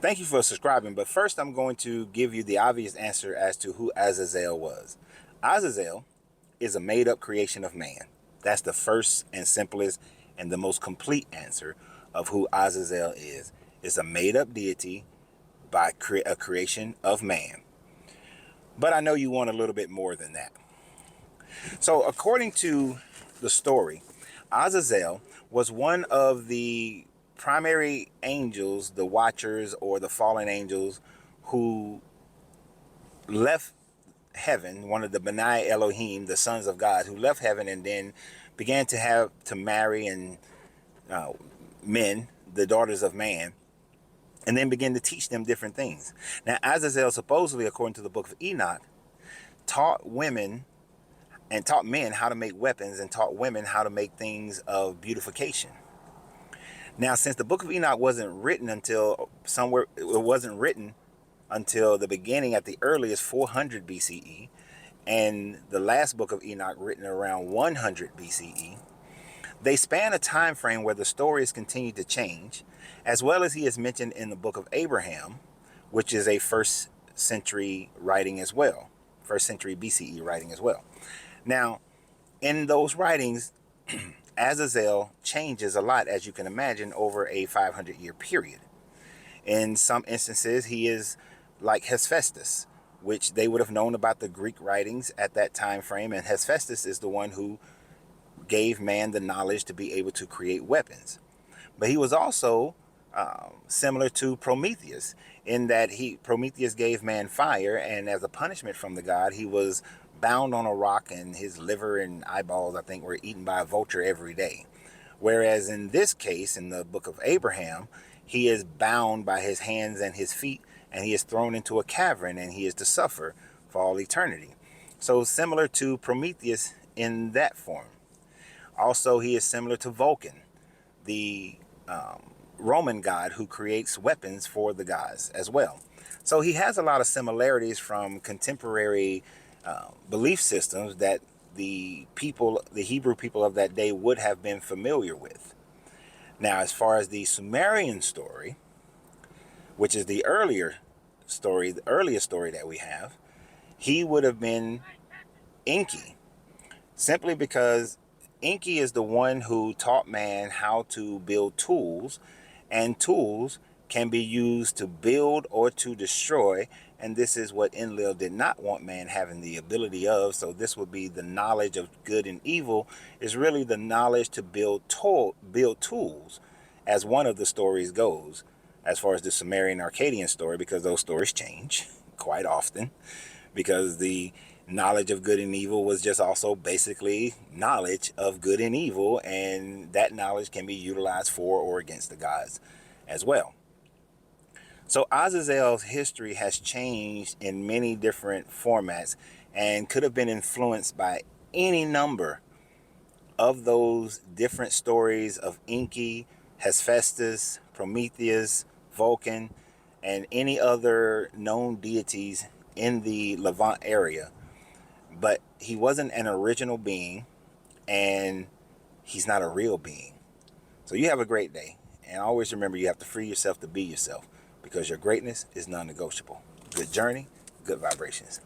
Thank you for subscribing, but first I'm going to give you the obvious answer as to who Azazel was. Azazel is a made-up creation of man. That's the first and simplest and the most complete answer of who Azazel is. It's a made-up deity by a creation of man. But I know you want a little bit more than that. So according to the story, Azazel was one of the primary angels, the watchers or the fallen angels who left heaven, one of the Benai Elohim, the sons of God, who left heaven and then began to have to marry and men, the daughters of man, and then begin to teach them different things. Now, Azazel supposedly, according to the book of Enoch, taught women and taught men how to make weapons and taught women how to make things of beautification. Now, since the book of Enoch wasn't written until the beginning at the earliest 400 BCE, and the last book of Enoch written around 100 BCE, they span a time frame where the stories continue to change, as well as he is mentioned in the book of Abraham, which is a first century writing as well, first century BCE writing as well. Now, in those writings, Azazel changes a lot, as you can imagine, over a 500-year period. In some instances, he is like Hephaestus, which they would have known about the Greek writings at that time frame. And Hephaestus is the one who gave man the knowledge to be able to create weapons. But he was also similar to Prometheus in that Prometheus gave man fire, and as a punishment from the god, he was bound on a rock and his liver and eyeballs, I think, were eaten by a vulture every day. Whereas in this case, in the book of Abraham, he is bound by his hands and his feet, and he is thrown into a cavern, and he is to suffer for all eternity. So similar to Prometheus in that form. Also, he is similar to Vulcan, the Roman god who creates weapons for the gods as well. So he has a lot of similarities from contemporary belief systems that the Hebrew people of that day would have been familiar with. Now, as far as the Sumerian story, which is the earliest story that we have, he would have been Enki, simply because Enki is the one who taught man how to build tools, and tools can be used to build or to destroy, and this is what Enlil did not want man having the ability of. So this would be the knowledge of good and evil, is really the knowledge to build tools, as one of the stories goes, as far as the Sumerian Akkadian story, because those stories change quite often, because the knowledge of good and evil was just also basically knowledge of good and evil, and that knowledge can be utilized for or against the gods as well. So Azazel's history has changed in many different formats and could have been influenced by any number of those different stories of Enki, Hephaestus, Prometheus, Vulcan, and any other known deities in the Levant area. But he wasn't an original being, and he's not a real being. So you have a great day. And always remember, you have to free yourself to be yourself, because your greatness is non-negotiable. Good journey, good vibrations.